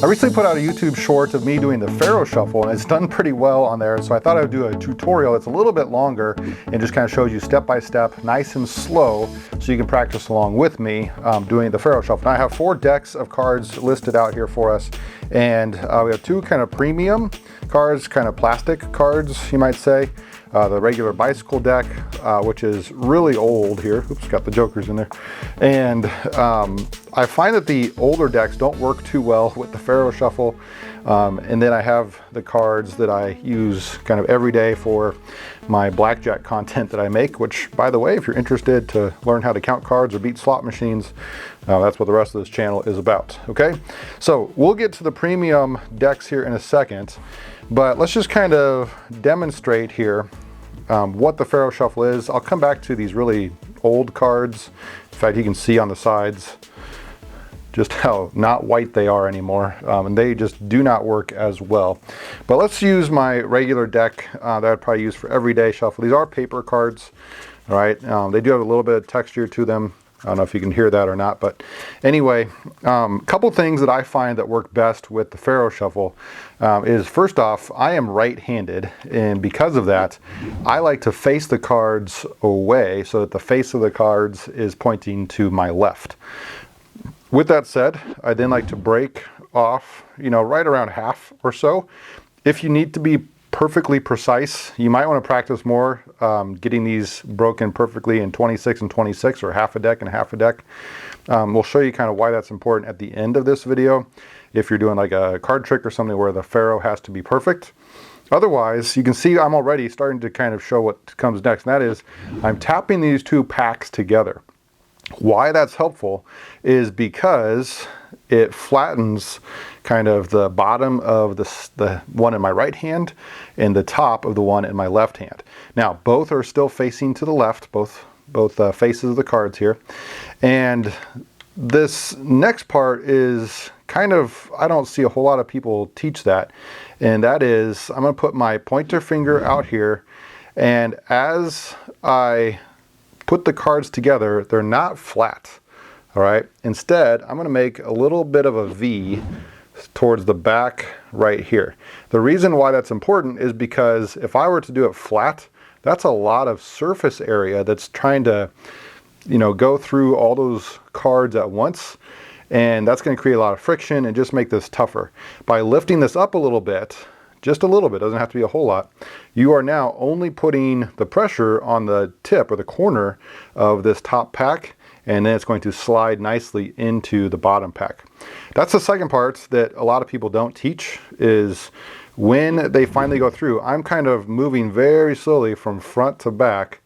I recently put out a YouTube short of me doing the Faro Shuffle, and it's done pretty well on there, so I thought I would do a tutorial that's a little bit longer and just kind of shows you step by step, nice and slow, so you can practice along with me doing the Faro Shuffle. Now I have 4 decks of cards listed out here for us, and we have 2 kind of premium cards, kind of plastic cards, you might say. The regular bicycle deck, which is really old here. Oops, got the jokers in there. And I find that the older decks don't work too well with the Faro Shuffle. And then I have the cards that I use kind of every day for my Blackjack content that I make, which, by the way, if you're interested to learn how to count cards or beat slot machines, that's what the rest of this channel is about, okay? So we'll get to the premium decks here in a second, but let's just kind of demonstrate here what the Faro Shuffle is. I'll come back to these really old cards. In fact, you can see on the sides just how not white they are anymore, and they just do not work as well. But let's use my regular deck that I'd probably use for everyday shuffle. These are paper cards, all right? They do have a little bit of texture to them. I don't know if you can hear that or not, but anyway, a couple things that I find that work best with the Faro Shuffle is, first off, I am right-handed, and because of that, I like to face the cards away so that the face of the cards is pointing to my left. With that said, I then like to break off, right around half or so. If you need to be perfectly precise, you might want to practice more getting these broken perfectly in 26 and 26, or half a deck and half a deck. We'll show you kind of why that's important at the end of this video if you're doing like a card trick or something where the Pharaoh has to be perfect. Otherwise, you can see I'm already starting to kind of show what comes next, and that is I'm tapping these 2 packs together. Why that's helpful is because it flattens kind of the bottom of the one in my right hand and the top of the one in my left hand. Now, both are still facing to the left, both faces of the cards here. And this next part is kind of, I don't see a whole lot of people teach that. And that is, I'm going to put my pointer finger out here, and as I put the cards together, they're not flat, all right? Instead, I'm gonna make a little bit of a V towards the back right here. The reason why that's important is because if I were to do it flat, that's a lot of surface area that's trying to, go through all those cards at once, and that's gonna create a lot of friction and just make this tougher. By lifting this up a little bit, just a little bit, doesn't have to be a whole lot, you are now only putting the pressure on the tip or the corner of this top pack, and then it's going to slide nicely into the bottom pack. That's the second part that a lot of people don't teach, is when they finally go through, I'm kind of moving very slowly from front to back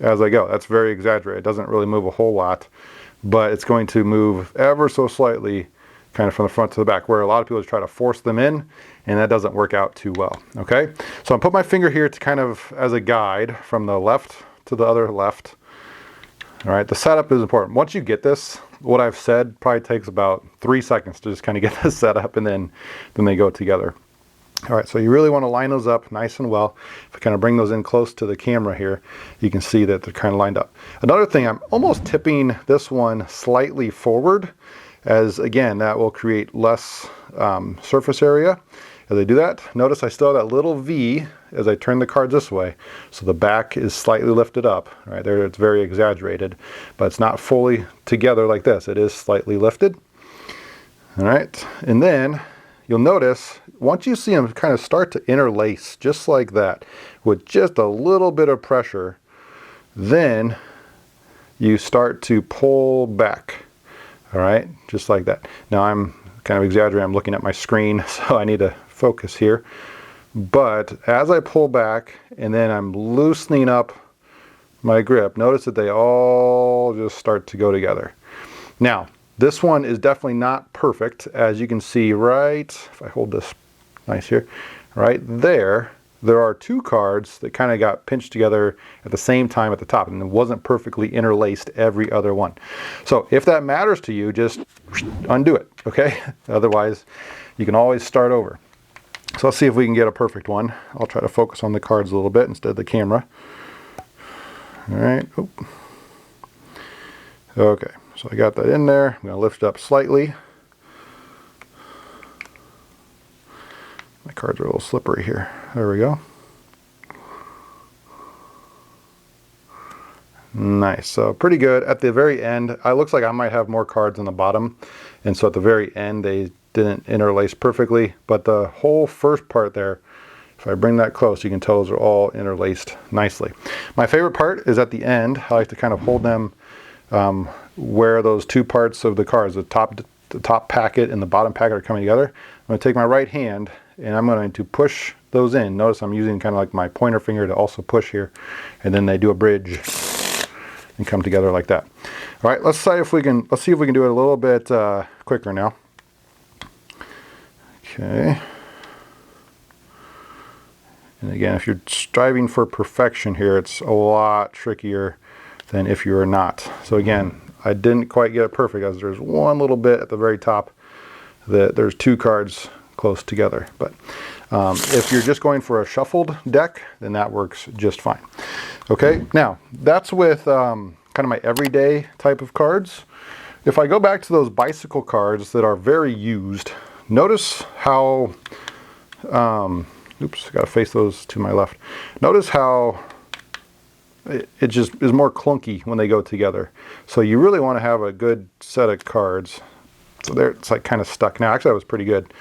as I go. That's very exaggerated. It doesn't really move a whole lot, but it's going to move ever so slightly kind of from the front to the back, where a lot of people just try to force them in, and that doesn't work out too well, okay? So I'm putting my finger here to kind of as a guide from the left to the other left. All right, the setup is important. Once you get this, what I've said probably takes about 3 seconds to just kind of get this set up, and then they go together. All right, so you really want to line those up nice and well. If I kind of bring those in close to the camera here, you can see that they're kind of lined up. Another thing, I'm almost tipping this one slightly forward, as again, that will create less surface area. As I do that, notice I still have that little V as I turn the cards this way. So the back is slightly lifted up, right there. It's very exaggerated, but it's not fully together like this. It is slightly lifted. All right, and then you'll notice once you see them kind of start to interlace just like that with just a little bit of pressure, then you start to pull back. All right, just like that. Now I'm kind of exaggerating, I'm looking at my screen, so I need to focus here. But as I pull back and then I'm loosening up my grip, notice that they all just start to go together. Now, this one is definitely not perfect, as you can see right, if I hold this nice here, right there are 2 cards that kind of got pinched together at the same time at the top, and it wasn't perfectly interlaced every other one. So if that matters to you, just undo it, okay? Otherwise, you can always start over. So let's see if we can get a perfect one. I'll try to focus on the cards a little bit instead of the camera. All right. Oop. Okay, so I got that in there. I'm going to lift it up slightly. My cards are a little slippery here. There we go. Nice. So pretty good. At the very end, it looks like I might have more cards on the bottom, and so at the very end they didn't interlace perfectly, but the whole first part there, if I bring that close, you can tell those are all interlaced nicely. My favorite part is at the end. I like to kind of hold them where those two parts of the cards, the top packet and the bottom packet, are coming together. I'm going to take my right hand and I'm going to push those in. Notice I'm using kind of like my pointer finger to also push here, and then they do a bridge and come together like that. All right, let's see if we can do it a little bit quicker now. Okay. And again, if you're striving for perfection here, it's a lot trickier than if you are not. So again, I didn't quite get it perfect, as there's one little bit at the very top that there's two cards close together. But if you're just going for a shuffled deck, then that works just fine. Okay, now that's with kind of my everyday type of cards. If I go back to those bicycle cards that are very used, notice how, oops, got to face those to my left. Notice how it just is more clunky when they go together. So you really want to have a good set of cards. So there, it's like kind of stuck. Now, actually, that was pretty good.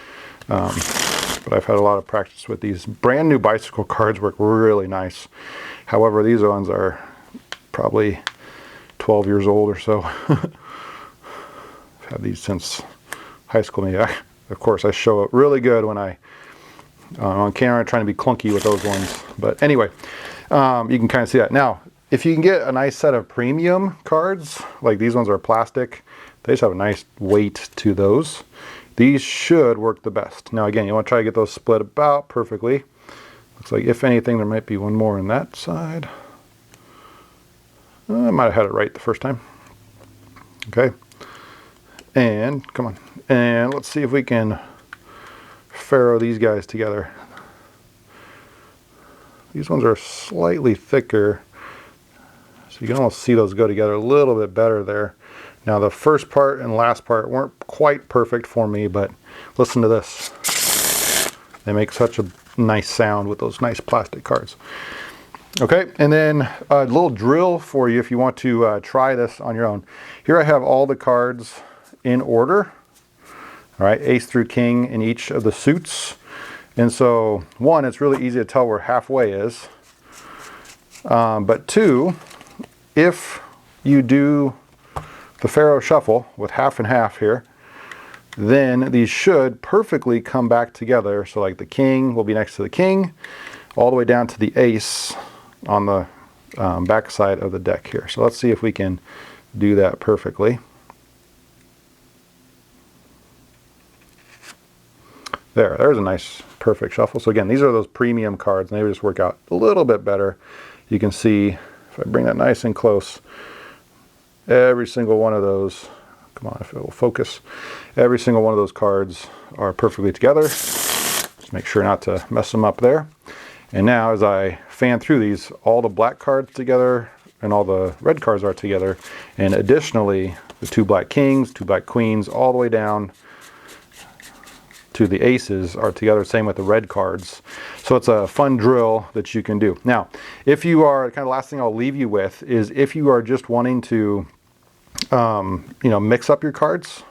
But I've had a lot of practice with these. Brand new bicycle cards work really nice. However, these ones are probably 12 years old or so. I've had these since high school. Maybe. Of course, I show it really good when I on camera trying to be clunky with those ones. But anyway, you can kind of see that. Now, if you can get a nice set of premium cards, like these ones are plastic, they just have a nice weight to those. These should work the best. Now again, you want to try to get those split about perfectly. Looks like if anything, there might be one more on that side. I might have had it right the first time. Okay. And come on. And let's see if we can Pharaoh these guys together. These ones are slightly thicker, so you can almost see those go together a little bit better there. Now the first part and last part weren't quite perfect for me, but listen to this. They make such a nice sound with those nice plastic cards. Okay, and then a little drill for you if you want to try this on your own. Here I have all the cards in order. All right, ace through king in each of the suits. And so, one, it's really easy to tell where halfway is. But two, if you do the Faro Shuffle with half and half here, then these should perfectly come back together. So like the king will be next to the king, all the way down to the ace on the back side of the deck here. So let's see if we can do that perfectly. There's a nice perfect shuffle. So again, these are those premium cards, and they just work out a little bit better. You can see, if I bring that nice and close, every single one of those, come on, if it will focus, every single one of those cards are perfectly together. Just make sure not to mess them up there. And now as I fan through these, all the black cards together and all the red cards are together. And additionally, the two black kings, two black queens, all the way down to the aces are together. Same with the red cards. So it's a fun drill that you can do. Now, if you are, kind of last thing I'll leave you with is if you are just wanting to mix up your cards,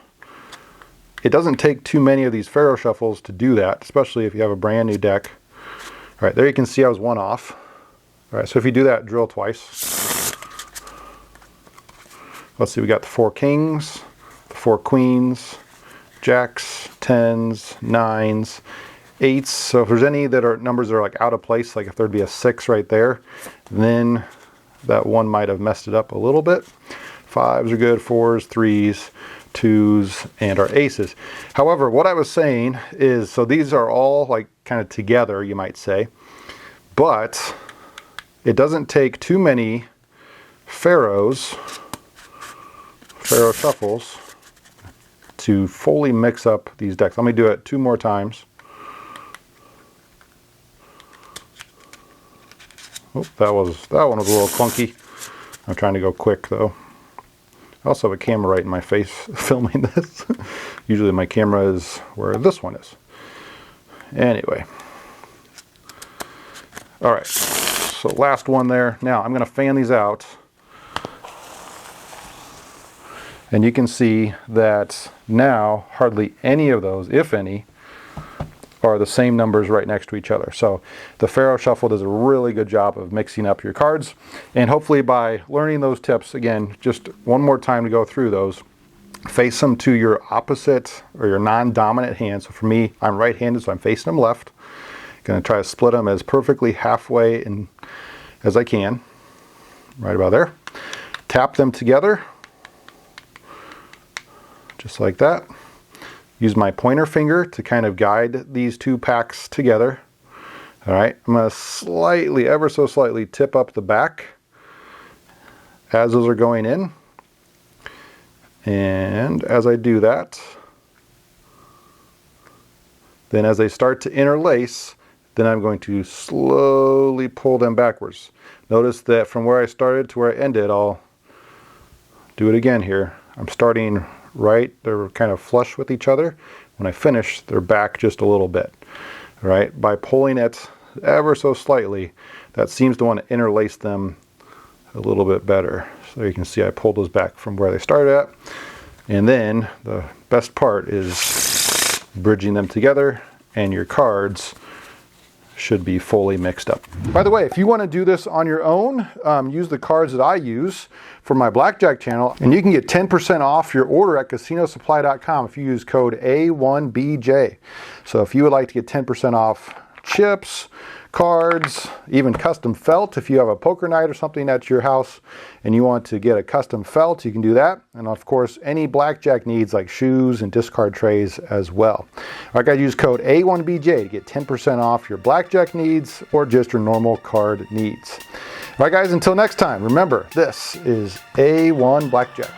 it doesn't take too many of these Faro shuffles to do that, especially if you have a brand new deck. All right, there you can see I was one off. All right, so if you do that drill twice, let's see, we got the 4 kings, the 4 queens, jacks, 10s, 9s, 8s. So if there's any that are numbers that are like out of place, like if there'd be a 6 right there, then that one might have messed it up a little bit. 5s are good, 4s, 3s, 2s, and our aces. However, what I was saying is, so these are all like kind of together, you might say, but it doesn't take too many Faro shuffles to fully mix up these decks. Let me do it 2 more times. Oh, that one was a little clunky. I'm trying to go quick though. I also have a camera right in my face filming this. Usually my camera is where this one is. Anyway. All right, so last one there. Now I'm gonna fan these out. And you can see that now hardly any of those, if any, are the same numbers right next to each other. So the Faro Shuffle does a really good job of mixing up your cards. And hopefully by learning those tips, again, just one more time to go through those, face them to your opposite or your non-dominant hand. So for me, I'm right-handed, so I'm facing them left. Gonna try to split them as perfectly halfway in as I can, right about there. Tap them together, just like that. Use my pointer finger to kind of guide these two packs together. All right, I'm gonna slightly, ever so slightly, tip up the back as those are going in. And as I do that, then as they start to interlace, then I'm going to slowly pull them backwards. Notice that from where I started to where I ended, I'll do it again here. I'm starting right, they're kind of flush with each other. When I finish, they're back just a little bit. All right, by pulling it ever so slightly, that seems to want to interlace them a little bit better. So you can see I pulled those back from where they started at. And then the best part is bridging them together, and your cards should be fully mixed up. By the way, if you want to do this on your own, use the cards that I use for my Blackjack channel, and you can get 10% off your order at casinosupply.com if you use code A1BJ. So if you would like to get 10% off chips, cards, even custom felt, if you have a poker night or something at your house and you want to get a custom felt, you can do that. And of course, any blackjack needs like shoes and discard trays as well. All right, guys, use code A1BJ to get 10% off your blackjack needs or just your normal card needs. All right, guys, until next time, remember, this is A1 Blackjack.